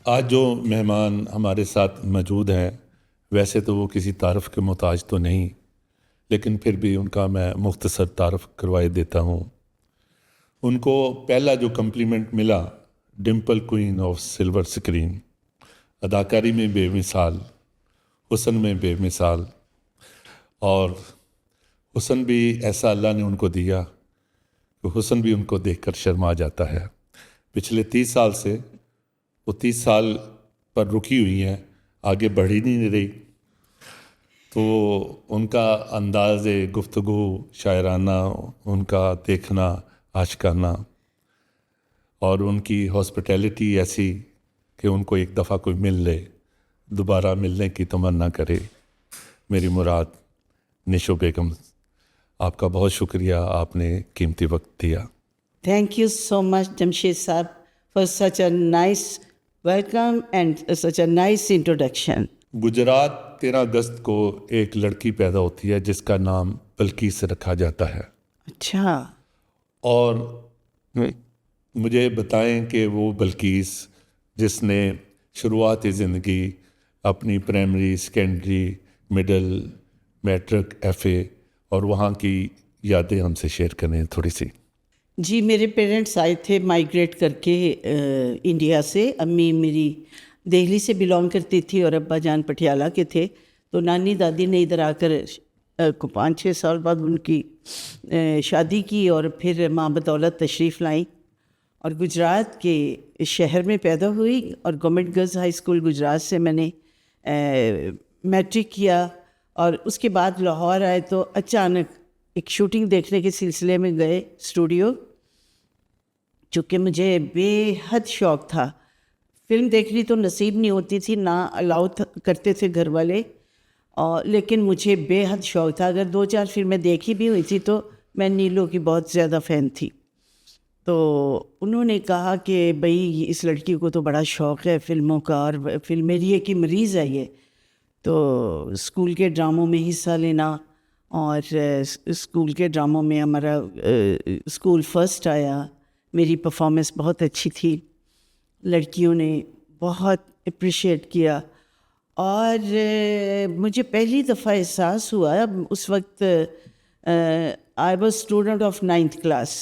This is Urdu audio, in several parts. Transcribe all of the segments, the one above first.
آج جو مہمان ہمارے ساتھ موجود ہیں ویسے تو وہ کسی تعارف کے محتاج تو نہیں، لیکن پھر بھی ان کا میں مختصر تعارف کروائے دیتا ہوں۔ ان کو پہلا جو کمپلیمنٹ ملا، dimple queen of silver screen, اداکاری میں بے مثال، حسن میں بے مثال، اور حسن بھی ایسا اللہ نے ان کو دیا کہ حسن بھی ان کو دیکھ کر شرما جاتا ہے۔ پچھلے 30 سال سے وہ 30 سال پر رکی ہوئی ہیں، آگے بڑھ ہی نہیں رہی، تو ان کا انداز گفتگو شاعرانہ، ان کا دیکھنا عاشقانہ، اور ان کی ہاسپٹیلٹی ایسی کہ ان کو ایک دفعہ کوئی مل لے دوبارہ ملنے کی تمنا کرے۔ میری مراد نشو بیگم، آپ کا بہت شکریہ، آپ نے قیمتی وقت دیا۔ Thank you so much, Jamshed Saab, for such a nice welcome and such a nice introduction. Gujarat 13 اگست کو ایک لڑکی پیدا ہوتی ہے جس کا نام بلقیس رکھا جاتا ہے، اچھا، اور مجھے بتائیں کہ وہ بلقیس جس نے شروعات زندگی اپنی primary, secondary, middle, matric, F A, اور وہاں کی یادیں ہم سے شیئر کریں تھوڑی سی۔ جی میرے پیرنٹس آئے تھے مائیگریٹ کر کے انڈیا سے۔ امی میری دہلی سے بلانگ کرتی تھی اور ابا جان پٹیالہ کے تھے، تو نانی دادی نے ادھر آ کر 5-6 سال بعد ان کی شادی کی، اور پھر ماں بدولت تشریف لائیں اور گجرات کے شہر میں پیدا ہوئی، اور government girls high school Gujarat سے میں نے میٹرک کیا، اور اس کے بعد لاہور آئے تو اچانک ایک شوٹنگ دیکھنے کے سلسلے میں گئے اسٹوڈیو، چونکہ مجھے بے حد شوق تھا۔ فلم دیکھنی تو نصیب نہیں ہوتی تھی، نہ الاؤ کرتے تھے گھر والے، اور لیکن مجھے بے حد شوق تھا۔ اگر 2-4 فلمیں دیکھی بھی ہوئی تھی تو میں نیلو کی بہت زیادہ فین تھی۔ تو انہوں نے کہا کہ بھئی اس لڑکی کو تو بڑا شوق ہے فلموں کا، اور فلمیریے کی مریض ہے یہ، تو اسکول کے ڈراموں میں حصہ لینا، اور اسکول کے ڈراموں میں ہمارا اسکول فرسٹ آیا، میری پرفارمنس بہت اچھی تھی، لڑکیوں نے بہت اپریشیٹ کیا، اور مجھے پہلی دفعہ احساس ہوا، اس وقت I was student of 9th class,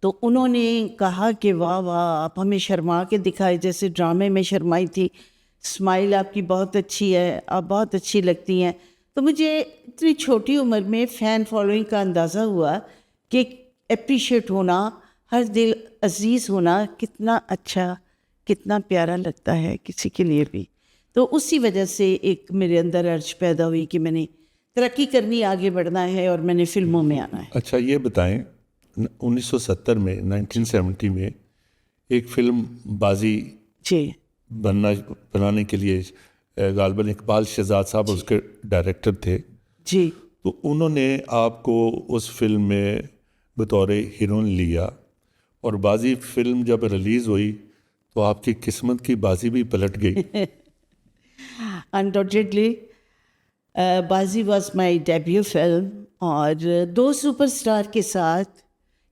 تو انہوں نے کہا کہ واہ واہ آپ ہمیں شرما کے دکھائے جیسے ڈرامے میں شرمائی تھی، اسمائل آپ کی بہت اچھی ہے، آپ بہت اچھی لگتی ہیں۔ تو مجھے اتنی چھوٹی عمر میں فین فالوئنگ کا اندازہ ہوا کہ اپریشیٹ ہونا، ہر دل عزیز ہونا کتنا اچھا، کتنا پیارا لگتا ہے کسی کے لیے بھی۔ تو اسی وجہ سے ایک میرے اندر ارج پیدا ہوئی کہ میں نے ترقی کرنی، آگے بڑھنا ہے، اور میں نے فلموں میں آنا ہے۔ اچھا یہ بتائیں، 1970 میں 1970 میں ایک فلم بازی جی بنانے کے لیے غالباً اقبال شہزاد صاحب اس کے ڈائریکٹر تھے، جی تو انہوں نے آپ کو اس فلم میں بطور ہیروئن لیا، اور بازی فلم جب ریلیز ہوئی تو آپ کی قسمت کی بازی بھی پلٹ گئی۔ انڈاؤٹیڈلی بازی واز مائی ڈیبیو فلم، اور 2 سپر اسٹار کے ساتھ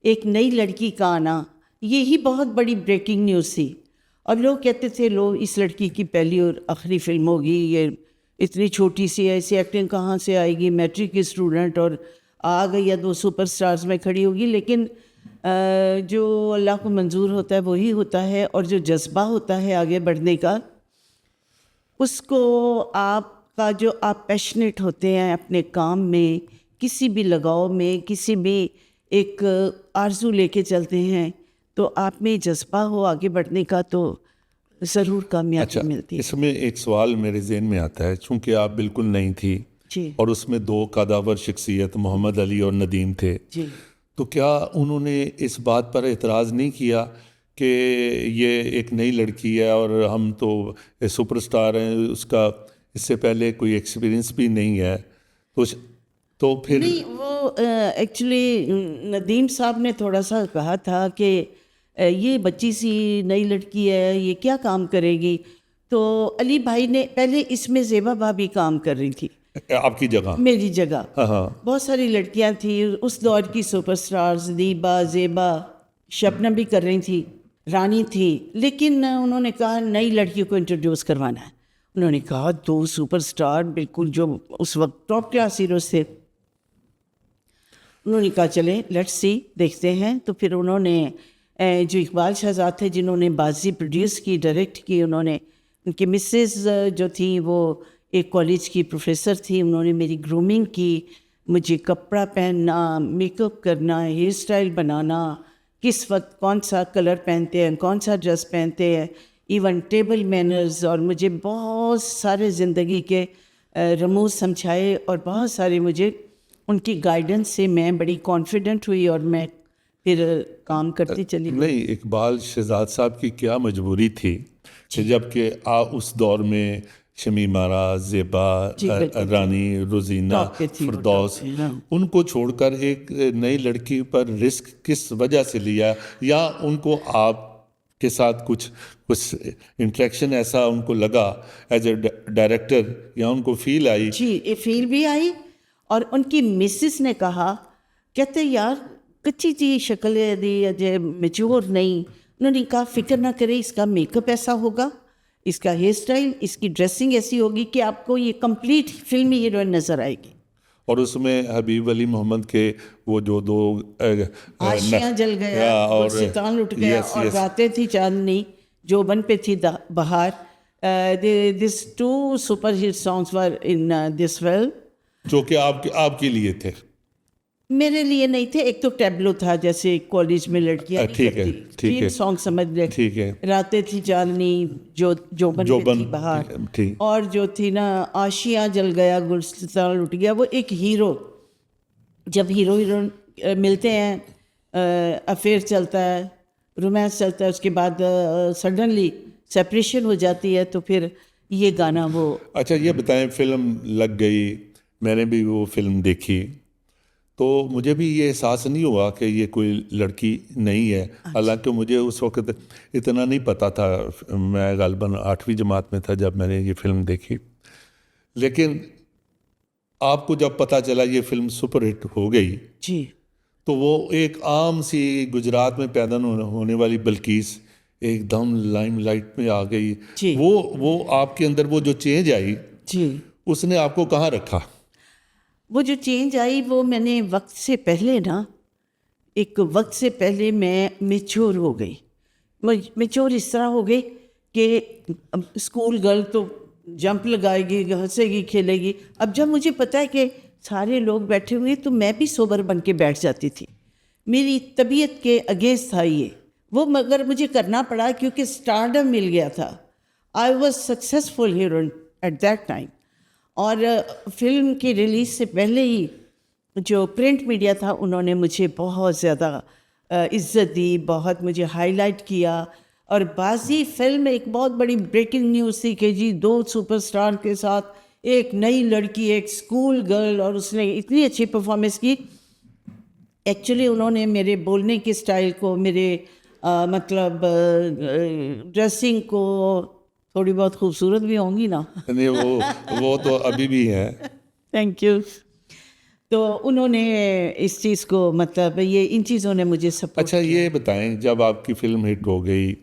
ایک نئی لڑکی کا آنا، یہی بہت بڑی بریکنگ نیوز تھی، اور لوگ کہتے تھے اس لڑکی کی پہلی اور آخری فلم ہوگی، یہ اتنی چھوٹی سی ہے، ایسی ایکٹنگ کہاں سے آئے گی، میٹرک کی اسٹوڈنٹ اور آ گئی یا 2 سپر اسٹارز میں کھڑی ہوگی۔ لیکن جو اللہ کو منظور ہوتا ہے وہی ہوتا ہے، اور جو جذبہ ہوتا ہے آگے بڑھنے کا، اس کو آپ کا جو آپ پیشنیٹ ہوتے ہیں اپنے کام میں، کسی بھی لگاؤ میں، کسی بھی ایک آرزو لے کے چلتے ہیں، تو آپ میں جذبہ ہو آگے بڑھنے کا تو ضرور کامیابی ملتی ہے۔ اس میں ایک سوال میرے ذہن میں آتا ہے، چونکہ آپ بالکل نئی تھی جی اور اس میں 2 قداور شخصیت محمد علی اور ندیم تھے، جی تو کیا انہوں نے اس بات پر اعتراض نہیں کیا کہ یہ ایک نئی لڑکی ہے اور ہم تو سپر اسٹار ہیں، اس کا اس سے پہلے کوئی ایکسپیرینس بھی نہیں ہے، تو پھر نہیں، وہ ایکچولی ندیم صاحب نے تھوڑا سا کہا تھا کہ یہ بچی سی نئی لڑکی ہے، یہ کیا کام کرے گی، تو علی بھائی نے پہلے اس میں زیبا بھابھی کام کر رہی تھی آپ کی جگہ؟ میری جگہ ہاں بہت ساری لڑکیاں تھیں اس دور کی سپر سٹارز، دیبا، زیبا، شبنم بھی کر رہی تھی، رانی تھی، لیکن انہوں نے کہا نئی لڑکی کو انٹروڈیوس کروانا ہے. انہوں نے کہا 2 سپر اسٹار بالکل جو اس وقت ٹاپ کلاس ہیروز تھے. انہوں نے کہا چلیں لیٹس سی، دیکھتے ہیں. تو پھر انہوں نے جو اقبال شہزاد تھے جنہوں نے بازی پروڈیوس کی، ڈائریکٹ کی، انہوں نے، ان کی مسز جو تھیں وہ ایک کالج کی پروفیسر تھی، انہوں نے میری گرومنگ کی، مجھے کپڑا پہننا، میک اپ کرنا، ہیئر اسٹائل بنانا، کس وقت کون سا کلر پہنتے ہیں، کون سا ڈریس پہنتے ہیں، ایون ٹیبل مینرز، اور مجھے بہت سارے زندگی کے رموز سمجھائے، اور بہت سارے مجھے ان کی گائیڈنس سے میں بڑی کانفیڈنٹ ہوئی اور میں پھر کام کرتی چلی گئی. نہیں، اقبال شہزاد صاحب کی کیا مجبوری تھی کہ جب کہ اس دور میں شمیم آرا، زیبا، رانی، روزینہ، فردوس، ان کو چھوڑ کر ایک نئی لڑکی پر رسک کس وجہ سے لیا؟ یا ان کو آپ کے ساتھ کچھ انٹریکشن ایسا ان کو لگا ایز اے ڈائریکٹر، یا ان کو فیل آئی؟ جی، یہ فیل بھی آئی. اور ان کی مسز نے کہا، کہتے یار کچی جی شکل ہے دی، اجے میچور نہیں. انہوں نے کہا فکر نہ کرے، اس کا میک اپ ایسا ہوگا، اس کا ہیئر اسٹائل، اس کی ڈریسنگ ایسی ہوگی کہ آپ کو یہ کمپلیٹ فلمی ہیروئن نظر آئے گی. اور اس میں حبیب علی محمد کے وہ جو 2 آشیاں جل گیا، گلستان لٹ گیا، اور راتیں تھی چاندنی، جوبن پہ تھی بہار. دس 2 super hit songs were in this film, جو کہ آپ کے لیے تھے. میرے لیے نہیں تھے. ایک تو ٹیبلو تھا جیسے کالج میں لڑکیاں نہیں کرتی، 3 سانگ سمجھ لے. راتیں تھی چاندنی، جوبن پہ تھی بہار، اور جو تھی نا آشیاں جل گیا، گلستان لٹ گیا، وہ ایک ہیرو، جب ہیرو ہیروئن ملتے ہیں، افیئر چلتا ہے، رومانس چلتا ہے، اس کے بعد سڈنلی سیپریشن ہو جاتی ہے، تو پھر یہ گانا وہ. اچھا یہ بتائیں، فلم لگ گئی، میں نے بھی وہ فلم دیکھی، تو مجھے بھی یہ احساس نہیں ہوا کہ یہ کوئی لڑکی نہیں ہے. حالانکہ مجھے اس وقت اتنا نہیں پتہ تھا، میں غالباً 8ویں جماعت میں تھا جب میں نے یہ فلم دیکھی. لیکن آپ کو جب پتہ چلا یہ فلم سپر ہٹ ہو گئی، جی، تو وہ ایک عام سی گجرات میں پیدا ہونے والی بلقیس ایک دم لائم لائٹ میں آ گئی. وہ آپ کے اندر وہ جو چینج آئی، جی، اس نے آپ کو کہاں رکھا؟ وہ جو چینج آئی وہ میں نے وقت سے پہلے ایک وقت سے پہلے میں میچور ہو گئی. میچور اس طرح ہو گئی کہ اسکول گرل تو جمپ لگائے گی، ہنسے گی، کھیلے گی. اب جب مجھے پتہ ہے کہ سارے لوگ بیٹھے ہوئے تو میں بھی سوبر بن کے بیٹھ جاتی تھی. میری طبیعت کے اگینسٹ تھا یہ، وہ مگر مجھے کرنا پڑا کیونکہ اسٹارڈم مل گیا تھا. I was successful heroine at that time. اور فلم کی ریلیز سے پہلے ہی جو پرنٹ میڈیا تھا انہوں نے مجھے بہت زیادہ عزت دی، بہت مجھے ہائی لائٹ کیا. اور بازی فلم ایک بہت بڑی بریکنگ نیوز تھی کہ جی 2 سپر اسٹار کے ساتھ ایک نئی لڑکی، ایک اسکول گرل، اور اس نے اتنی اچھی پرفارمنس کی. ایکچولی انہوں نے میرے بولنے کے اسٹائل کو، میرے مطلب ڈریسنگ کو، تھوڑی بہت خوبصورت بھی ہوں گی نا. نہیں وہ تو ابھی بھی ہے. Thank you. تو انہوں نے اس چیز کو مطلب یہ ان چیزوں نے مجھے سپورٹ. اچھا یہ بتائیں، جب آپ کی فلم ہٹ ہو گئی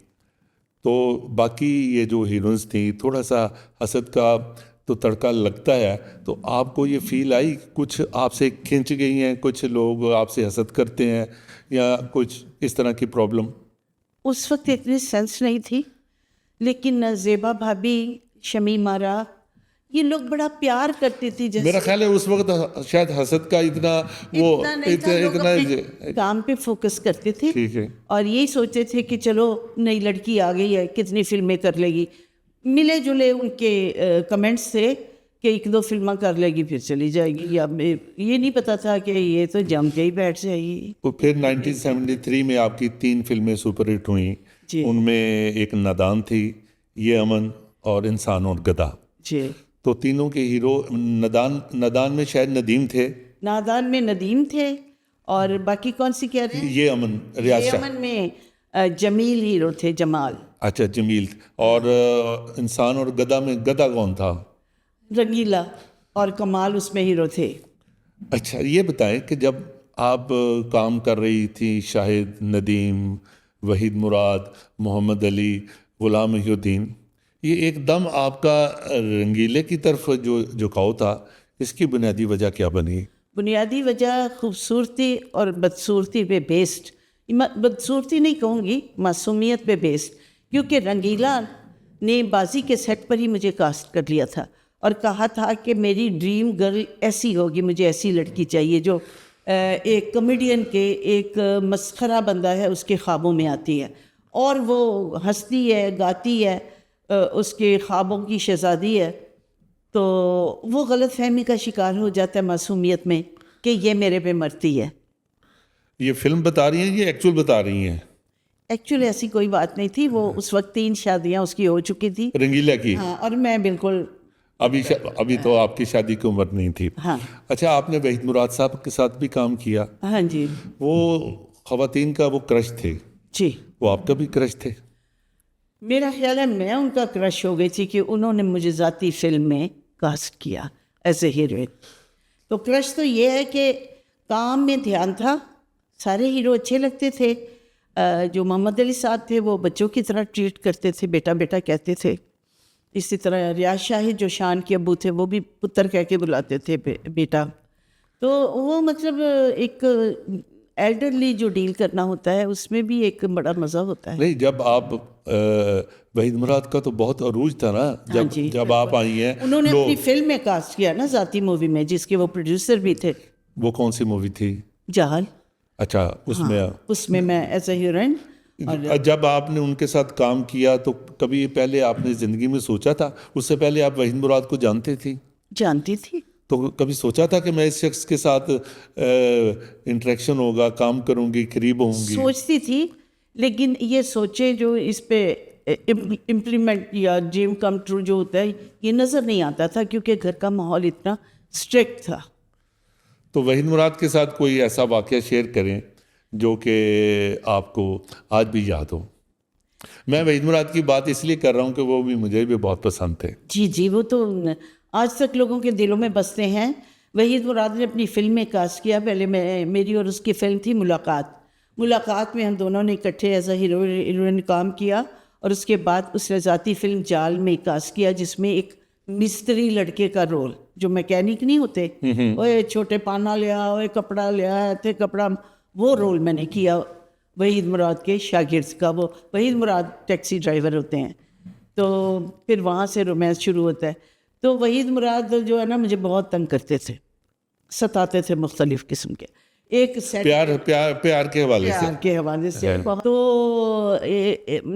تو باقی یہ جو ہیروئنس تھیں تھوڑا سا حسد کا تو تڑکا لگتا ہے، تو آپ کو یہ فیل آئی کچھ آپ سے کھنچ گئی ہیں، کچھ لوگ آپ سے حسد کرتے ہیں، یا کچھ اس طرح کی پرابلم؟ اس وقت اتنی سینس نہیں تھی، لیکن زیبا بھابھی، شمیم آرا، یہ لوگ بڑا پیار کرتے تھے. میرا خیال ہے اس وقت شاید حسد کا اتنا کام پہ فوکس کرتے تھے، ٹھیک ہے، اور یہی سوچتے تھے کہ چلو نئی لڑکی آ گئی ہے، کتنی فلمیں کر لے گی. ملے جلے ان کے کمنٹس تھے کہ 1-2 فلمیں کر لے گی پھر چلی جائے گی. یا یہ نہیں پتا تھا کہ یہ تو جم کے ہی بیٹھ جائے گی. پھر 1973 میں آپ کی 3 فلمیں سپر ہٹ ہوئیں. ان میں ایک نادان تھی، یہ امن، اور انسان اور گدھا. جی، تو تینوں کے ہیرو نادان میں شاید ندیم تھے. نادان میں ندیم تھے، اور باقی کون سی کہہ رہے ہیں؟ یہ امن، ریاض شاہ. یہ امن میں جمیل ہیرو تھے، جمال. اچھا جمیل. اور انسان اور گدھا میں گدھا کون تھا؟ رنگیلا، اور کمال اس میں ہیرو تھے. اچھا یہ بتائیں کہ جب آپ کام کر رہی تھی شاہد، ندیم، وحید مراد, محمد علی, غلام محی الدین, یہ ایک دم آپ کا رنگیلے کی طرف جو جھکاؤ تھا, اس کی بنیادی وجہ کیا بنی؟ بنیادی وجہ خوبصورتی اور بدصورتی پہ بیسڈ, بدصورتی نہیں کہوں گی, معصومیت پہ بیسڈ, کیونکہ رنگیلا نے بازی کے سیٹ پر ہی مجھے کاسٹ کر لیا تھا اور کہا تھا کہ میری ڈریم گرل ایسی ہوگی, مجھے ایسی لڑکی چاہیے جو ایک کمیڈین کے, ایک مسخرہ بندہ ہے اس کے خوابوں میں آتی ہے اور وہ ہنستی ہے, گاتی ہے, اس کے خوابوں کی شہزادی ہے. تو وہ غلط فہمی کا شکار ہو جاتا ہے معصومیت میں کہ یہ میرے پہ مرتی ہے. یہ فلم بتا رہی ہیں یہ ایکچوئل بتا رہی ہیں؟ ایکچولی ایسی کوئی بات نہیں تھی, وہ اس وقت 3 شادیاں اس کی ہو چکی تھی رنگیلا کی. ہاں, اور میں بالکل ابھی تو آپ کی شادی کی عمر نہیں تھی. ہاں. اچھا, آپ نے وحید مراد صاحب کے ساتھ بھی کام کیا. ہاں جی. وہ خواتین کا وہ کرش تھے, جی, وہ آپ کا بھی کرش تھے؟ میرا خیال ہے میں ان کا کرش ہو گئی تھی کہ انہوں نے مجھے ذاتی فلم میں کاسٹ کیا ایز اے ہیروئن. تو کرش تو یہ ہے کہ کام میں دھیان تھا, سارے ہیرو اچھے لگتے تھے. جو محمد علی صاحب تھے وہ بچوں کی طرح ٹریٹ کرتے تھے, بیٹا بیٹا کہتے تھے. اسی طرح ریاض شاہد جو شان کے ابو تھے وہ بھی پتر کہہ کے بلاتے تھے بیٹا. تو وہ مطلب ایک ایلڈرلی جو ڈیل کرنا ہوتا ہے اس میں بھی ایک بڑا مزہ ہوتا ہے. نہیں, جب آپ وحید مراد کا تو بہت عروج تھا نا جب آپ آئی ہیں. انہوں نے اپنی فلم میں کاسٹ کیا نا, ذاتی مووی میں, جس کے وہ پروڈیوسر بھی تھے. وہ کون سی مووی تھی؟ جہل. اچھا, اس میں میں ایز اے ہیروئن. جب آپ نے ان کے ساتھ کام کیا تو کبھی پہلے آپ نے زندگی میں سوچا تھا, اس سے پہلے آپ وحید مراد کو جانتے تھی؟ جانتی تھی. تو کبھی سوچا تھا کہ میں اس شخص کے ساتھ انٹریکشن ہوگا, کام کروں گی, قریب ہوں گی؟ سوچتی تھی, لیکن یہ سوچے جو اس پہ امپلیمنٹ یا ڈریم کم ٹرو جو ہوتا ہے یہ نظر نہیں آتا تھا, کیونکہ گھر کا ماحول اتنا اسٹرکٹ تھا. تو وحید مراد کے ساتھ کوئی ایسا واقعہ شیئر کریں جو کہ آپ کو آج بھی یاد ہو. میں وحید مراد کی بات اس لیے کر رہا ہوں کہ وہ بھی مجھے بھی بہت پسند تھے. جی, وہ تو آج تک لوگوں کے دلوں میں بستے ہیں. وحید مراد نے اپنی فلم میں کاسٹ کیا. پہلے میری اور اس کی فلم تھی ملاقات میں ہم دونوں نے اکٹھے ایز اے ہیروئن کام کیا, اور اس کے بعد اس نے ذاتی فلم جال میں کاسٹ کیا, جس میں ایک مستری لڑکے کا رول, جو میکینک نہیں ہوتے, اوے چھوٹے پانا لیا, اوے کپڑا لیا, تھے کپڑا, وہ رول میں نے کیا وحید مراد کے شاگرد کا. وہ وحید مراد ٹیکسی ڈرائیور ہوتے ہیں, تو پھر وہاں سے رومانس شروع ہوتا ہے. تو وحید مراد جو ہے نا مجھے بہت تنگ کرتے تھے, ستاتے تھے مختلف قسم کے. ایک سیٹ پیار کے حوالے سے تو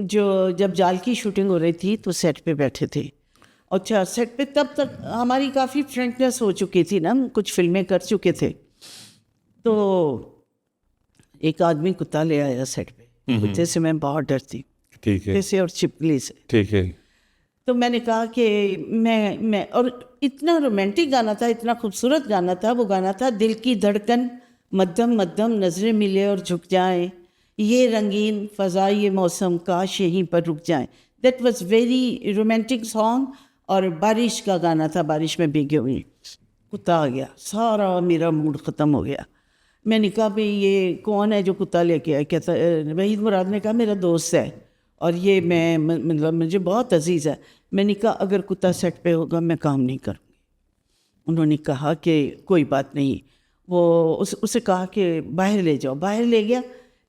جو جب جال کی شوٹنگ ہو رہی تھی تو سیٹ پہ بیٹھے تھے. اچھا, سیٹ پہ تب تک ہماری کافی فرینکنیس ہو چکی تھی نا, ہم کچھ فلمیں کر چکے تھے. تو ایک آدمی کتا لے آیا سیٹ پہ, کتے سے میں بہت ڈرتی, ٹھیک ہے, سے اور چھپکلی سے. ٹھیک ہے. تو میں نے کہا کہ میں اور اتنا رومانٹک گانا تھا, اتنا خوبصورت گانا تھا. وہ گانا تھا دل کی دھڑکن مدھم مدھم نظریں ملے اور جھک جائیں, یہ رنگین فضا یہ موسم کاش یہیں پر رک جائیں. That was very romantic song, اور بارش کا گانا تھا, بارش میں بھیگے ہوئی. کتا آ گیا, سارا میرا موڈ ختم ہو گیا. میں نے کہا بھائی یہ کون ہے جو کتا لے کے آیا؟ کہتا وحید مراد نے کہا میرا دوست ہے اور یہ میں مطلب مجھے بہت عزیز ہے. میں نے کہا اگر کتا سیٹ پہ ہوگا میں کام نہیں کروں گی. انہوں نے کہا کہ کوئی بات نہیں. وہ اسے کہا کہ باہر لے جاؤ, باہر لے گیا.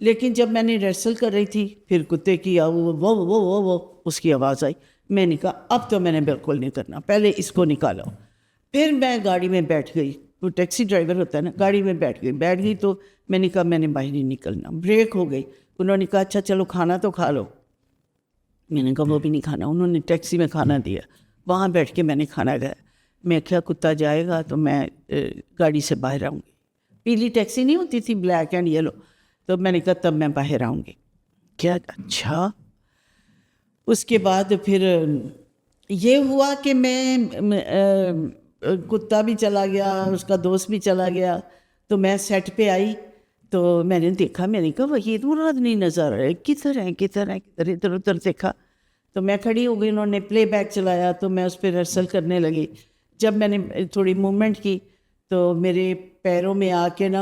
لیکن جب میں نے ریہرسل کر رہی تھی پھر کتے کی وہ اس کی آواز آئی. میں نے کہا اب تو میں نے بالکل نہیں کرنا, پہلے اس کو نکالو. پھر میں گاڑی میں بیٹھ گئی, وہ ٹیکسی ڈرائیور ہوتا ہے نا, گاڑی میں بیٹھ گئی تو میں نے کہا میں نے باہر نہیں نکلنا. بریک ہو گئی. انہوں نے کہا اچھا چلو کھانا تو کھا لو. میں نے کہا وہ بھی نہیں کھانا. انہوں نے ٹیکسی میں کھانا دیا, وہاں بیٹھ کے میں نے کھانا کھایا. میں کیا کتا جائے گا تو میں گاڑی سے باہر آؤں گی. پیلی ٹیکسی نہیں ہوتی تھی, بلیک اینڈ یلو. تو میں نے کہا تب میں باہر آؤں گی. کیا اچھا. اس کے بعد پھر یہ ہوا کہ میں کتا بھی چلا گیا, اس کا دوست بھی چلا گیا. تو میں سیٹ پہ آئی تو میں نے دیکھا, میں نے کہا وحید مراد نہیں نظر آ رہے, کدھر ہیں ادھر ادھر دیکھا. تو میں کھڑی ہو گئی, انہوں نے پلے بیک چلایا تو میں اس پہ ریہرسل کرنے لگی. جب میں نے تھوڑی موومنٹ کی تو میرے پیروں میں آ کے نا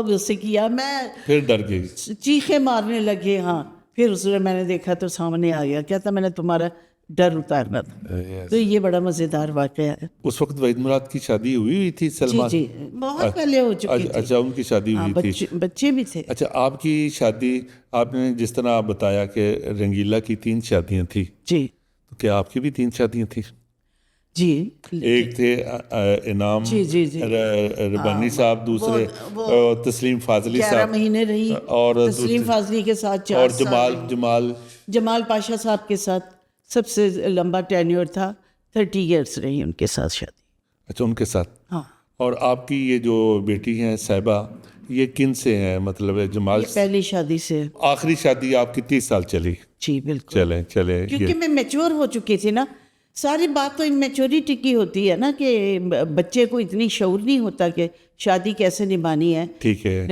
اسے کیا, میں پھر ڈر گئی. چیخیں مارنے لگے. ہاں پھر اس نے میں نے دیکھا تو سامنے آ گیا, کیا تھا میں نے تمہارا ڈر اتارنا تھا. تو یہ بڑا مزیدار واقعہ ہے. اس وقت وحید مراد کی شادی ہوئی تھی سلمان؟ جی بہت پہلے ہو چکی تھی. اچھا ان کی شادی ہوئی تھی, بچے بھی تھے. اچھا آپ کی شادی, آپ نے جس طرح آپ بتایا کہ رنگیلا کی 3 شادیاں تھیں, جی تو کیا آپ کی بھی 3 شادیاں تھیں؟ جی ایک تھے انعام ربانی صاحب, دوسرے تسلیم فاضلی 11 صاحب مہینے رہی, اور تسلیم فاضلی کے ساتھ 4 اور سال, جمال پاشا صاحب کے ساتھ سب سے لمبا ٹینیور تھا, 30 ایئرس رہی ان کے ساتھ شادی. اچھا ان کے ساتھ. ہاں. اور آپ کی یہ جو بیٹی ہیں صاحبہ, یہ کن سے ہیں؟ مطلب جمال پہلی شادی سے. آخری شادی آپ کی 30 سال چلی؟ جی بالکل. چلیں کیونکہ میں میچور ہو چکی تھی نا. ساری بات تو میچورٹی کی ہوتی ہے نا, کہ بچے کو اتنی شعور نہیں ہوتا کہ شادی کیسے نبھانی ہے. ٹھیک ہے.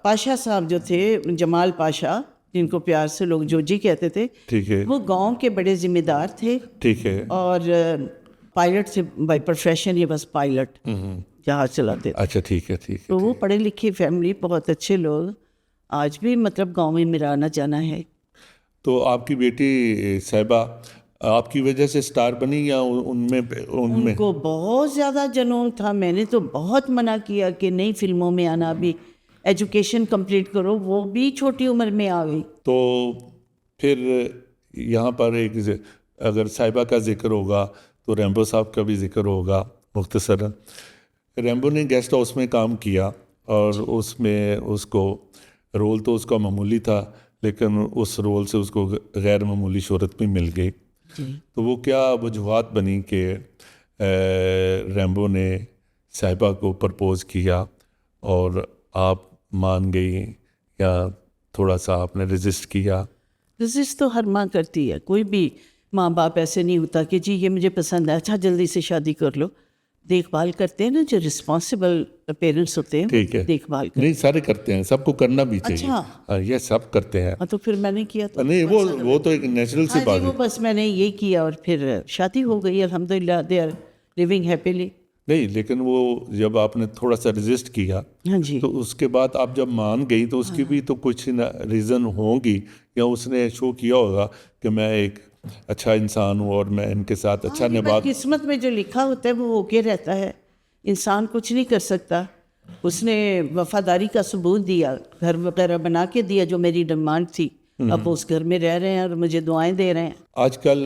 پاشا صاحب جو تھے, جمال پاشا جن کو پیار سے لوگ جوجی کہتے تھے, ٹھیک ہے, وہ گاؤں کے بڑے ذمہ دار تھے. ٹھیک ہے. اور پائلٹ سے بائی پروفیشن, یہ بس پائلٹ جہاز چلاتے تھے. اچھا ٹھیک ہے. ٹھیک ہے. تو وہ پڑھے لکھی فیملی, بہت اچھے لوگ, آج بھی مطلب گاؤں میں میرا آنا جانا ہے. تو آپ کی بیٹی صاحبہ آپ کی وجہ سے سٹار بنی یا ان کو بہت زیادہ جنون تھا. میں نے تو بہت منع کیا کہ نہیں فلموں میں آنا, بھی ایجوکیشن کمپلیٹ کرو. وہ بھی چھوٹی عمر میں آ گئی. تو پھر یہاں پر ایک اگر صاحبہ کا ذکر ہوگا تو ریمبو صاحب کا بھی ذکر ہوگا مختصراً. ریمبو نے گیسٹ ہاؤس میں کام کیا اور اس میں اس کو رول تو اس کا معمولی تھا, لیکن اس رول سے اس کو غیر معمولی شہرت بھی مل گئی. تو وہ کیا وجوہات بنی کہ ریمبو نے صاحبہ کو پرپوز کیا اور آپ مان گئی, یا تھوڑا سا آپ نے رجسٹ کیا؟ رجسٹ تو ہر ماں کرتی ہے. کوئی بھی ماں باپ ایسے نہیں ہوتا کہ جی یہ مجھے پسند ہے, اچھا جلدی سے شادی کر لو. دیکھ بھال کرتے ہیں نا, جو رسپانسبل پیرنٹس ہوتے ہیں. ٹھیک ہے. دیکھ بھال نہیں سارے کرتے ہیں, سب کو کرنا بھی چاہیے. اچھا یہ سب کرتے ہیں. تو پھر میں نے کیا تو نہیں وہ تو ایک نیچرل سی بات ہے. بس میں نے یہ کیا اور پھر شادی ہو گئی الحمدللہ. They are living happily. نہیں لیکن وہ جب آپ نے تھوڑا سا رجسٹ کیا, ہاں جی, تو اس کے بعد آپ جب مان گئی تو اس کی بھی تو کچھ ریزن ہوں گی, یا اس نے شو کیا ہوگا کہ میں ایک اچھا انسان ہوں اور میں ان کے ساتھ اچھا نبھا. قسمت میں جو لکھا ہوتا ہے وہ ہو کے رہتا ہے. انسان کچھ نہیں کر سکتا. اس نے وفاداری کا ثبوت دیا, گھر وغیرہ بنا کے دیا جو میری ڈیمانڈ تھی. اب وہ اس گھر میں رہ رہے ہیں اور مجھے دعائیں دے رہے ہیں. آج کل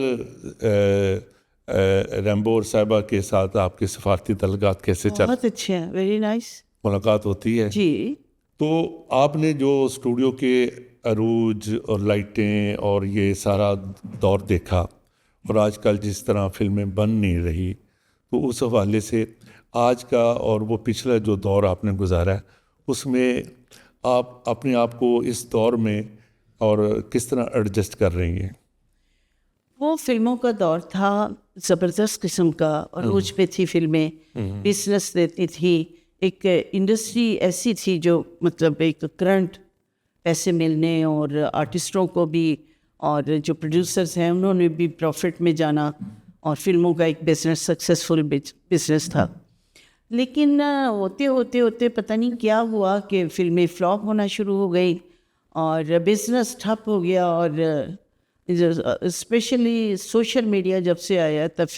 ریمبو اور صاحبہ کے ساتھ آپ کے سفارتی تعلقات کیسے چل؟ بہت اچھے ہیں, ویری نائس. ملاقات ہوتی ہے جی. تو آپ نے جو اسٹوڈیو کے عروج اور لائٹیں اور یہ سارا دور دیکھا, اور آج کل جس طرح فلمیں بن نہیں رہی, تو اس حوالے سے آج کا اور وہ پچھلا جو دور آپ نے گزارا ہے, اس میں آپ اپنے آپ کو اس دور میں اور کس طرح ایڈجسٹ کر رہی ہیں؟ وہ فلموں کا دور تھا زبردست قسم کا, اور عروج پہ تھی فلمیں, بزنس دیتی تھی. ایک انڈسٹری ایسی تھی جو مطلب ایک کرنٹ پیسے ملنے, اور آرٹسٹوں کو بھی اور جو پروڈیوسرز ہیں انہوں نے بھی پروفٹ میں جانا, اور فلموں کا ایک بزنس سکسیزفل بزنس تھا. لیکن ہوتے ہوتے ہوتے پتہ نہیں کیا ہوا کہ فلمیں فلاپ ہونا شروع ہو گئی اور بزنس ٹھپ ہو گیا. اور اسپیشلی سوشل میڈیا جب سے آیا تب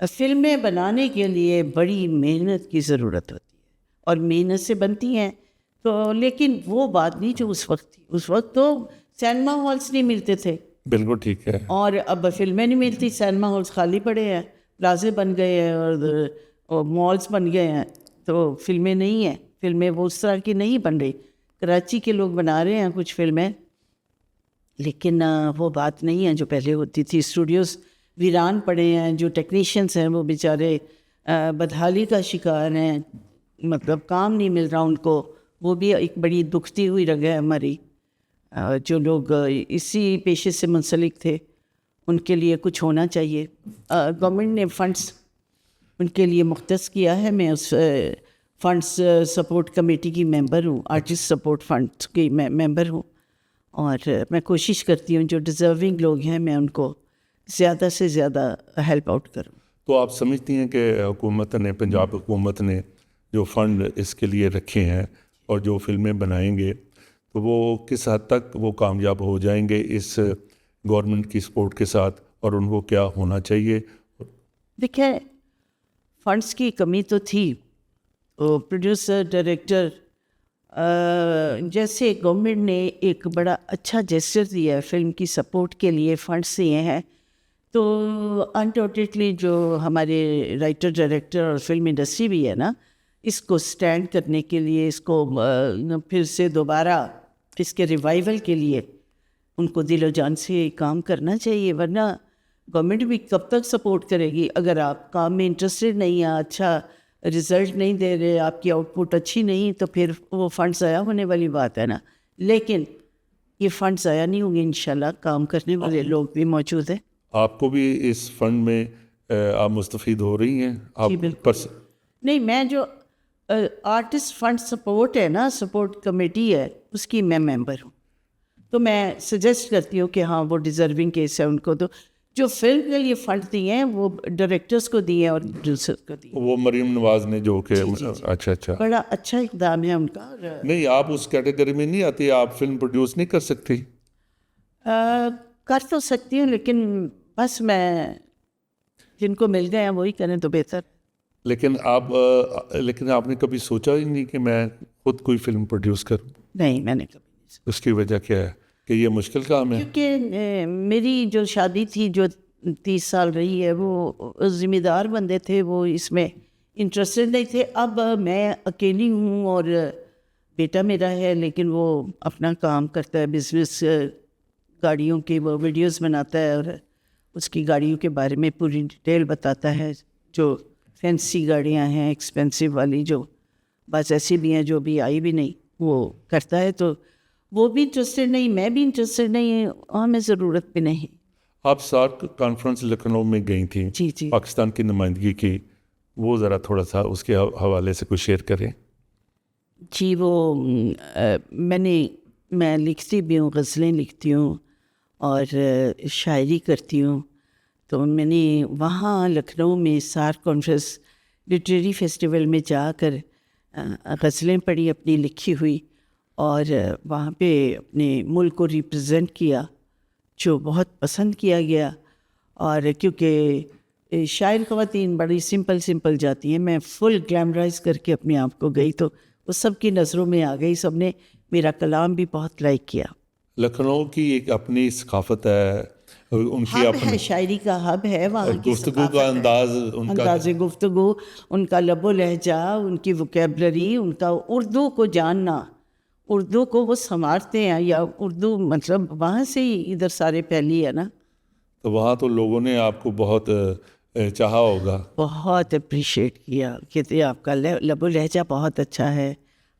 فلمیں بنانے کے لیے بڑی محنت کی ضرورت ہوتی ہے, اور محنت سے بنتی ہیں. تو لیکن وہ بات نہیں جو اس وقت تھی. اس وقت تو سینما ہالس نہیں ملتے تھے. بالکل ٹھیک ہے. اور اب فلمیں نہیں ملتی, سینما ہالس خالی پڑے ہیں, پلازے بن گئے ہیں اور مالس بن گئے ہیں, تو فلمیں نہیں ہیں. فلمیں وہ اس طرح کی نہیں بن رہی. کراچی کے لوگ بنا رہے ہیں کچھ فلمیں, لیکن وہ بات نہیں ہے جو پہلے ہوتی تھی. اسٹوڈیوز ویران پڑے ہیں, جو ٹیکنیشینس ہیں وہ بیچارے بدحالی کا شکار ہیں, مطلب کام نہیں مل رہا ان کو. وہ بھی ایک بڑی دکھتی ہوئی رگ ہے ہماری. جو لوگ اسی پیشے سے منسلک تھے ان کے لیے کچھ ہونا چاہیے. گورنمنٹ نے فنڈس ان کے لیے مختص کیا ہے. میں اس فنڈس سپورٹ کمیٹی کی ممبر ہوں, آرٹسٹ سپورٹ فنڈس کی ممبر ہوں, اور میں کوشش کرتی ہوں جو ڈیزرونگ لوگ ہیں میں ان کو زیادہ سے زیادہ ہیلپ آؤٹ کروں. تو آپ سمجھتی ہیں کہ حکومت نے, پنجاب حکومت نے جو فنڈ اس کے لیے رکھے ہیں اور جو فلمیں بنائیں گے تو وہ کس حد تک وہ کامیاب ہو جائیں گے اس گورنمنٹ کی سپورٹ کے ساتھ، اور ان کو کیا ہونا چاہیے؟ دیکھیں فنڈس کی کمی تو تھی، پروڈیوسر ڈائریکٹر جیسے گورنمنٹ نے ایک بڑا اچھا جیسچر دیا ہے فلم کی سپورٹ کے لیے، فنڈس دیے ہیں، تو انڈاؤٹیڈلی جو ہمارے رائٹر ڈائریکٹر اور فلم انڈسٹری بھی ہے نا، اس کو سٹینڈ کرنے کے لیے، اس کو پھر سے دوبارہ اس کے ریوائول کے لیے ان کو دل و جان سے کام کرنا چاہیے، ورنہ گورنمنٹ بھی کب تک سپورٹ کرے گی؟ اگر آپ کام میں انٹرسٹڈ نہیں ہیں، اچھا رزلٹ نہیں دے رہے، آپ کی آؤٹ پٹ اچھی نہیں، تو پھر وہ فنڈ ضائع ہونے والی بات ہے نا۔ لیکن یہ فنڈ ضائع نہیں ہوں گے، انشاءاللہ کام کرنے والے لوگ بھی موجود ہیں۔ آپ کو بھی اس فنڈ میں آپ مستفید ہو رہی ہیں؟ آپ جی بالکل۔ نہیں، میں جو آرٹسٹ فنڈ سپورٹ ہے نا، سپورٹ کمیٹی ہے، اس کی میں ممبر ہوں، تو میں سجیسٹ کرتی ہوں کہ ہاں وہ ڈیزرونگ کیس ہے، ان کو تو جو فلم کے لیے فنڈ دیے ہیں وہ ڈائریکٹرز کو دیے ہیں اور پروڈیوسر کو دیے، وہ مریم نواز نے جو کہ اچھا بڑا اچھا اقدام ہے ان کا۔ نہیں، آپ اس کیٹیگری میں نہیں آتی، آپ فلم پروڈیوس نہیں کر سکتی؟ کر تو سکتی ہوں، لیکن بس میں جن کو مل گئے ہیں وہی کریں تو بہتر۔ لیکن آپ نے کبھی سوچا ہی نہیں کہ میں خود کوئی فلم پروڈیوس کروں؟ نہیں، میں نے کبھی نہیں سوچا، اس کی وجہ کیا ہے کہ یہ مشکل کام ہے؟ کیونکہ میری جو شادی تھی جو 30 سال رہی ہے، وہ ذمہ دار بندے تھے، وہ اس میں انٹرسٹڈ نہیں تھے۔ اب میں اکیلی ہوں اور بیٹا میرا ہے، لیکن وہ اپنا کام کرتا ہے، بزنس، گاڑیوں کی وہ ویڈیوز بناتا ہے اور اس کی گاڑیوں کے بارے میں پوری ڈیٹیل بتاتا ہے، جو فینسی گاڑیاں ہیں، ایکسپینسو والی، جو بس ایسی بھی ہیں جو بھی آئی بھی نہیں، وہ کرتا ہے۔ تو وہ بھی انٹرسٹڈ نہیں، میں بھی انٹرسٹڈ نہیں، ہمیں ضرورت بھی نہیں۔ آپ سارک کانفرنس لکھنؤ میں گئی تھیں، جی جی پاکستان کی نمائندگی کی، وہ ذرا تھوڑا سا اس کے حوالے سے کچھ شیئر کریں۔ جی، وہ میں لکھتی بھی ہوں، غزلیں لکھتی ہوں اور شاعری کرتی ہوں، تو میں نے وہاں لکھنؤ میں سارک کانفرنس لٹریری فیسٹیول میں جا کر غزلیں پڑھی اپنی لکھی ہوئی، اور وہاں پہ اپنے ملک کو ریپرزینٹ کیا، جو بہت پسند کیا گیا۔ اور کیونکہ شاعر خواتین بڑی سمپل جاتی ہیں، میں فل گلیمرائز کر کے اپنے آپ کو گئی، تو وہ سب کی نظروں میں آ گئی، سب نے میرا کلام بھی بہت لائک کیا۔ لکھنؤ کی ایک اپنی ثقافت ہے، ان کی ہب ہے، شاعری کا ہب ہے، وہاں کی گفتگو کا انداز، ان کا انداز گفتگو، ان کا لب و لہجہ، ان کی وکیبلری، ان کا اردو کو جاننا، اردو کو وہ سنوارتے ہیں، یا اردو مطلب وہاں سے ہی ادھر سارے پھیلی ہے نا، تو وہاں تو لوگوں نے آپ کو بہت چاہا ہوگا، بہت اپریشیٹ کیا، کہتے آپ کا لب و لہجہ بہت اچھا ہے،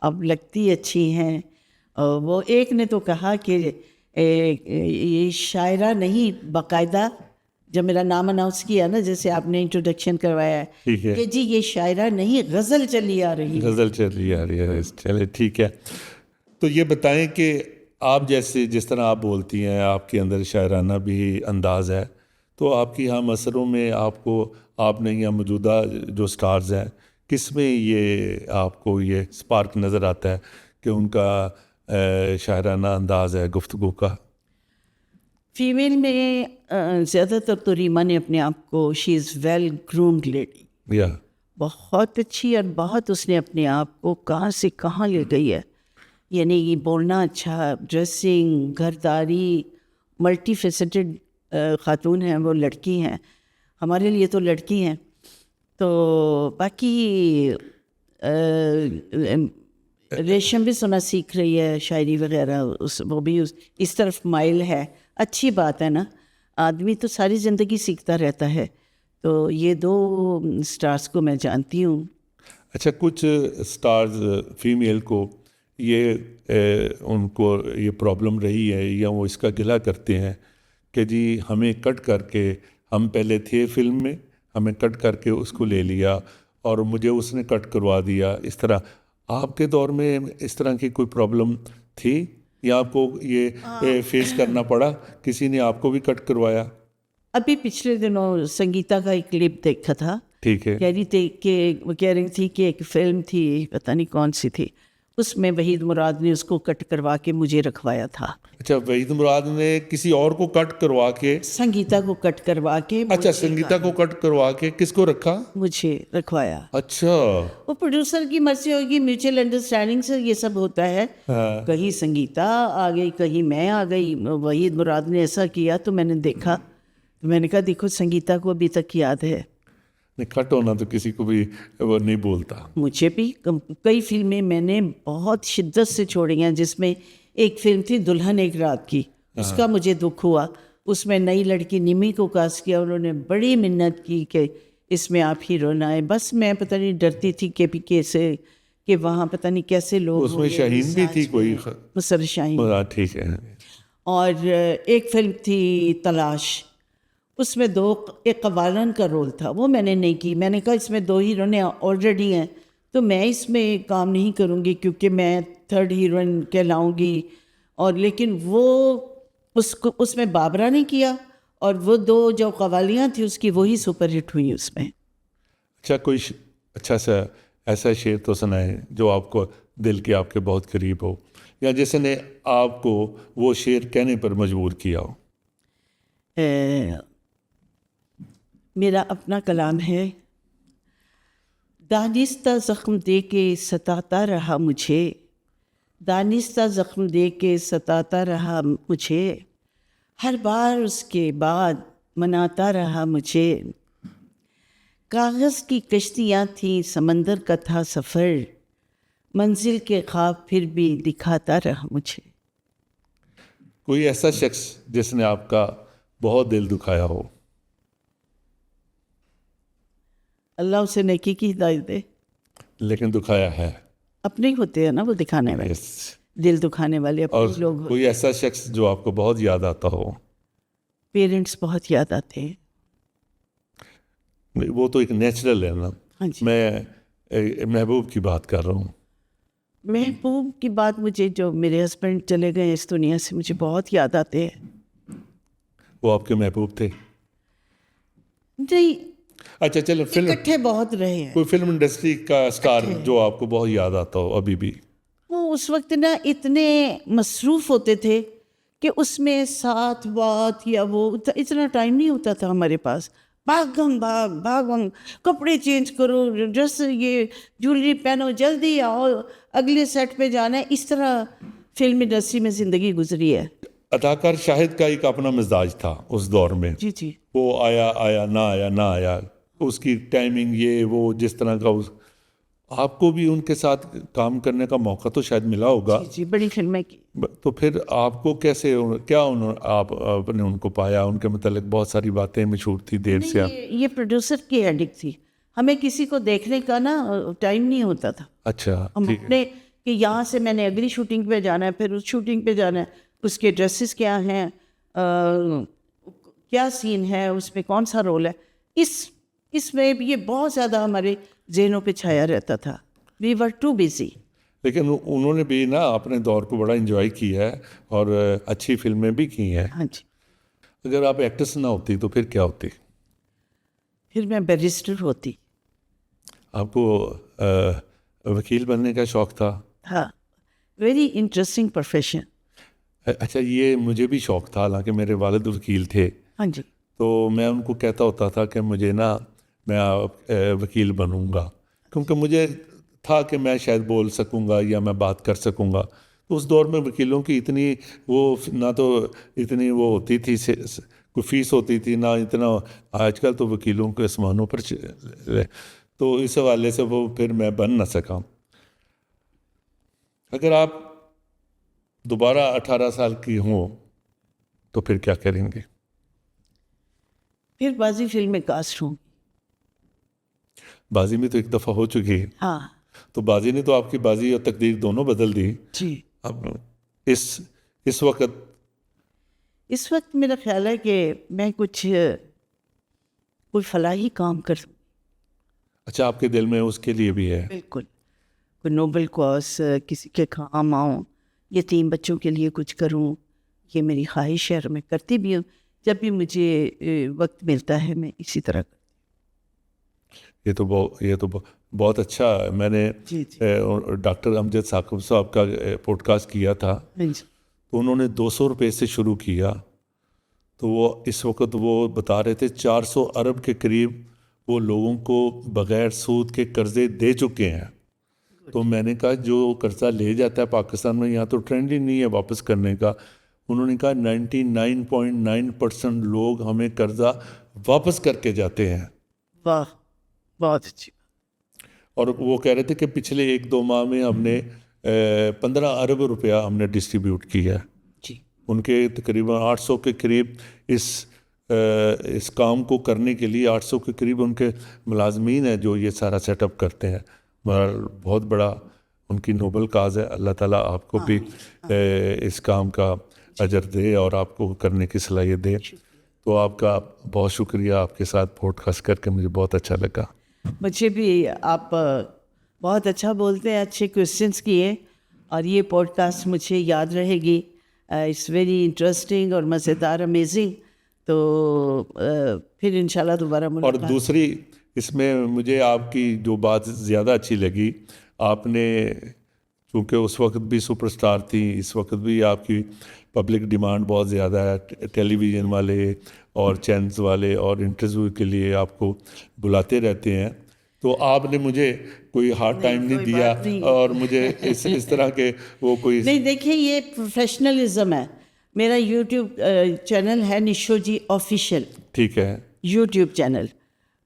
اب لگتی اچھی ہیں۔ وہ ایک نے تو کہا کہ یہ شاعرہ نہیں، باقاعدہ جب میرا نام اناؤنس کیا نا، جیسے آپ نے انٹروڈکشن کروایا ہے کہ جی یہ شاعرہ نہیں، غزل چلی آ رہی ہے، غزل چلی آ رہی ہے، چلے ٹھیک ہے۔ تو یہ بتائیں کہ آپ جس طرح آپ بولتی ہیں، آپ کے اندر شاعرانہ بھی انداز ہے، تو آپ کی ہم اثروں میں آپ نے یا موجودہ جو سٹارز ہیں، کس میں یہ آپ کو یہ سپارک نظر آتا ہے کہ ان کا شاعرانہ انداز ہے گفتگو کا؟ فیمیل میں زیادہ تر تو ریما نے اپنے آپ کو، شی از ویل گرومڈ لیڈی، بہت اچھی، اور بہت اس نے اپنے آپ کو کہاں سے کہاں لے گئی ہے، یعنی یہ بولنا اچھا، ڈریسنگ، گھرداری، ملٹی فیسٹڈ خاتون ہیں، وہ لڑکی ہیں، ہمارے لیے تو لڑکی ہیں۔ تو باقی ریشم بھی سنا سیکھ رہی ہے، شاعری وغیرہ، وہ بھی اس طرف مائل ہے، اچھی بات ہے نا، آدمی تو ساری زندگی سیکھتا رہتا ہے۔ تو یہ دو سٹارز کو میں جانتی ہوں۔ اچھا، کچھ سٹارز فیمیل کو ان کو یہ پرابلم رہی ہے، یا وہ اس کا گلہ کرتے ہیں کہ جی ہمیں کٹ کر کے، ہم پہلے تھے فلم میں، ہمیں کٹ کر کے اس کو لے لیا اور مجھے اس نے کٹ کروا دیا، اس طرح۔ آپ کے دور میں اس طرح کی کوئی پرابلم تھی، یا آپ کو یہ فیس کرنا پڑا، کسی نے آپ کو بھی کٹ کروایا؟ ابھی پچھلے دنوں سنگیتا کا ایک کلپ دیکھا تھا، ٹھیک ہے. کہہ رہی تھی کہ وہ کہہ رہی تھی کہ ایک فلم تھی پتہ نہیں کون سی تھی, اس میں وحید مراد نے اس کو کٹ کروا کے مجھے رکھوایا تھا. اچھا, وحید مراد نے کسی اور کو کٹ کروا کے, سنگیتا کو کٹ کروا کے اچھا سنگیتا کو کٹ کروا کے کس کو رکھا؟ مجھے رکھوایا. اچھا. وہ پروڈیوسر کی مرضی ہوگی, میوچل انڈرسٹینڈنگ سے یہ سب ہوتا ہے. کہیں سنگیتا آ گئی, کہیں میں آ گئی. وحید مراد نے ایسا کیا تو میں نے دیکھا, تو میں نے کہا دیکھو سنگیتا کو ابھی تک یاد ہے. کٹ ہونا تو کسی کو بھی وہ نہیں بولتا. مجھے بھی کئی فلمیں میں نے بہت شدت سے چھوڑی ہیں, جس میں ایک فلم تھی دلہن ایک رات کی, اس کا مجھے دکھ ہوا. اس میں نئی لڑکی نمی کو کاسٹ کیا, انہوں نے بڑی منت کی کہ اس میں آپ ہیرو نہ آئے. بس میں پتہ نہیں ڈرتی تھی کے پی کے سے کہ وہاں پتہ نہیں کیسے لوگ. اس میں شاہین بھی تھی کوئی, مسر شاہین. ٹھیک ہے. اور ایک فلم تھی تلاش, اس میں ایک قوالن کا رول تھا, وہ میں نے نہیں کی. میں نے کہا اس میں 2 ہیروئنیں آلریڈی ہیں تو میں اس میں کام نہیں کروں گی کیونکہ میں 3rd ہیروئن کہلاؤں گی. اور لیکن وہ اس میں بابرا نے کیا, اور وہ 2 جو قوالیاں تھیں اس کی وہی سپر ہٹ ہوئی اس میں. اچھا, کوئی اچھا سا ایسا شعر تو سنائے جو آپ کو دل کے آپ کے بہت قریب ہو, یا جس نے آپ کو وہ شعر کہنے پر مجبور کیا ہو. میرا اپنا کلام ہے. دانستہ زخم دے کے ستاتا رہا مجھے, دانستہ زخم دے کے ستاتا رہا مجھے, ہر بار اس کے بعد مناتا رہا مجھے. کاغذ کی کشتیاں تھیں, سمندر کا تھا سفر, منزل کے خواب پھر بھی دکھاتا رہا مجھے. کوئی ایسا شخص جس نے آپ کا بہت دل دکھایا ہو. اللہ اسے نیکی کی ہدایت دے. لیکن دکھایا ہے. اپنے ہی ہوتے ہیں نا وہ دکھانے والے, دل دکھانے والے اپنے اور لوگ. کوئی ایسا شخص جو آپ کو بہت یاد آتا ہو. پیرنٹس بہت یاد آتے ہیں. وہ تو ایک نیچرل ہے نا. ہاں جی. میں محبوب کی بات کر رہا ہوں. محبوب کی بات, مجھے جو میرے ہسبینڈ چلے گئے اس دنیا سے, مجھے بہت یاد آتے ہیں. وہ آپ کے محبوب تھے؟ نہیں. اچھا چلو, فلم اکٹھے بہت رہے ہیں. کوئی فلم انڈسٹری کا اسٹار جو آپ کو بہت یاد آتا ہو ابھی بھی. وہ اس وقت نا اتنے مصروف ہوتے تھے کہ اس میں ساتھ بات یا وہ اتنا ٹائم نہیں ہوتا تھا ہمارے پاس. بھاگم بھاگ کپڑے چینج کرو, ڈریس, یہ جویلری پہنو, جلدی آؤ, اگلے سیٹ پہ جانا ہے. اس طرح فلم انڈسٹری میں زندگی گزری ہے. اداکار شاہد کا ایک اپنا مزاج تھا اس دور میں. جی جی. وہ آیا نہ آیا نہ آیا, اس کی ٹائمنگ یہ وہ جس طرح کا. آپ کو بھی ان کے ساتھ کام کرنے کا موقع تو شاید ملا ہوگا. جی, بڑی فلمیں کی. تو پھر آپ کو کیسے, کیا آپ نے ان کو پایا؟ ان کے متعلق بہت ساری باتیں مشہور تھی دیر سے. یہ پروڈیوسر کی ہیڈک تھی, ہمیں کسی کو دیکھنے کا نا ٹائم نہیں ہوتا تھا. اچھا, ہم اپنے کہ یہاں سے میں نے اگلی شوٹنگ پہ جانا ہے, پھر اس شوٹنگ پہ جانا ہے, اس کے ڈریسز کیا ہیں, کیا سین ہے, اس میں کون سا رول ہے, اس میں یہ بہت زیادہ ہمارے ذہنوں پہ چھایا رہتا تھا. وی ور ٹو بیزی. لیکن انہوں نے بھی نا اپنے دور کو بڑا انجوائے کیا ہے اور اچھی فلمیں بھی کی ہیں. ہاں جی. اگر آپ ایکٹریس نہ ہوتی تو پھر کیا ہوتی؟ پھر میں بیرسٹر ہوتی. آپ کو وکیل بننے کا شوق تھا؟ ہاں, ویری انٹرسٹنگ پروفیشن. اچھا, یہ مجھے بھی شوق تھا, حالانکہ میرے والد وکیل تھے. ہاں جی. تو میں ان کو کہتا ہوتا تھا کہ مجھے نا میں وکیل بنوں گا, کیونکہ مجھے تھا کہ میں شاید بول سکوں گا یا میں بات کر سکوں گا. تو اس دور میں وکیلوں کی اتنی وہ نہ تو اتنی وہ ہوتی تھی, کوئی فیس ہوتی تھی, نہ اتنا. آج کل تو وکیلوں کے آسمانوں پر, تو اس حوالے سے وہ پھر میں بن نہ سکا. اگر آپ دوبارہ 18 سال کی ہوں تو پھر کیا کریں گے؟ پھر بازی فلم میں کاسٹ ہوں. بازی میں تو ایک دفعہ ہو چکی ہے. ہاں. تو بازی نے تو آپ کی بازی اور تقدیر دونوں بدل دی. جی. اب اس وقت میرا خیال ہے کہ میں کوئی فلاحی کام کروں. اچھا, آپ کے دل میں اس کے لیے بھی ہے؟ بالکل. کوئی نوبل کاز, کسی کے کام آؤں, یتیم بچوں کے لیے کچھ کروں, یہ میری خواہش ہے اور میں کرتی بھی ہوں. جب بھی مجھے وقت ملتا ہے میں اسی طرح. یہ تو بہت اچھا. میں نے جی ڈاکٹر امجد ثاقب صاحب کا پوڈ کاسٹ کیا تھا, تو انہوں نے 200 روپے سے شروع کیا. تو وہ اس وقت وہ بتا رہے تھے 400 ارب کے قریب وہ لوگوں کو بغیر سود کے قرضے دے چکے ہیں. تو میں نے کہا جو قرضہ لے جاتا ہے پاکستان میں, یہاں تو ٹرینڈ ہی نہیں ہے واپس کرنے کا. انہوں نے کہا 99.9% لوگ ہمیں قرضہ واپس کر کے جاتے ہیں. واہ, بہت اچھی. اور وہ کہہ رہے تھے کہ پچھلے 1-2 ماہ میں ہم نے 15 ارب روپیہ ہم نے ڈسٹریبیوٹ کیا ہے. جی, ان کے تقریباً 800 کے قریب اس کام کو کرنے کے لیے 800 کے قریب ان کے ملازمین ہیں جو یہ سارا سیٹ اپ کرتے ہیں. بہت بڑا ان کی نوبل کاز ہے. اللہ تعالیٰ آپ کو بھی اس کام کا اجر دے اور آپ کو کرنے کی صلاحیت دے. تو آپ کا بہت شکریہ. آپ کے ساتھ پوڈ کاسٹ کر کے مجھے بہت اچھا لگا. مجھے بھی آپ بہت اچھا بولتے ہیں, اچھے کویسچنس کیے, اور یہ پوڈ کاسٹ مجھے یاد رہے گی. اٹس ویری انٹرسٹنگ اور مزیدار, امیزنگ. تو پھر انشاءاللہ دوبارہ ملاقات. اور دوسری اس میں مجھے آپ کی جو بات زیادہ اچھی لگی, آپ نے چونکہ اس وقت بھی سپر سٹار تھی, اس وقت بھی آپ کی پبلک ڈیمانڈ بہت زیادہ ہے, ٹیلی ویژن والے اور چینلز والے اور انٹرویو کے لیے آپ کو بلاتے رہتے ہیں. تو آپ نے مجھے کوئی ہارڈ ٹائم نہیں دیا اور مجھے اس طرح کے وہ کوئی نہیں. دیکھیں یہ پروفیشنلزم ہے. میرا یوٹیوب چینل ہے نشو جی آفیشیل, ٹھیک ہے, یوٹیوب چینل,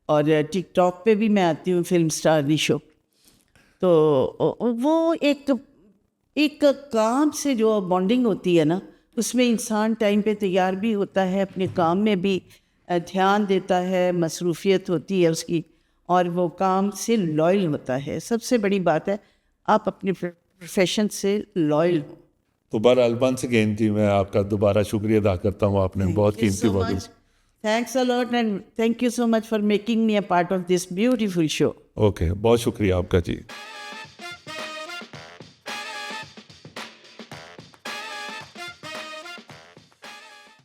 اور ٹک ٹاک پہ بھی میں آتی ہوں فلم سٹار نشو. تو وہ ایک کام سے جو بانڈنگ ہوتی ہے نا, اس میں انسان ٹائم پہ تیار بھی ہوتا ہے, اپنے کام میں بھی دھیان دیتا ہے, مصروفیت ہوتی ہے اس کی, اور وہ کام سے لائل ہوتا ہے. سب سے بڑی بات ہے آپ اپنے پروفیشن سے لائل ہوں. تو بہرحال ونس اگین جی میں آپ کا دوبارہ شکریہ ادا کرتا ہوں. آپ نے بہت قیمتی وقت. Thanks a lot and thank you so much for making me a part of this beautiful show. Okay, بہت شکریہ آپ کا جی.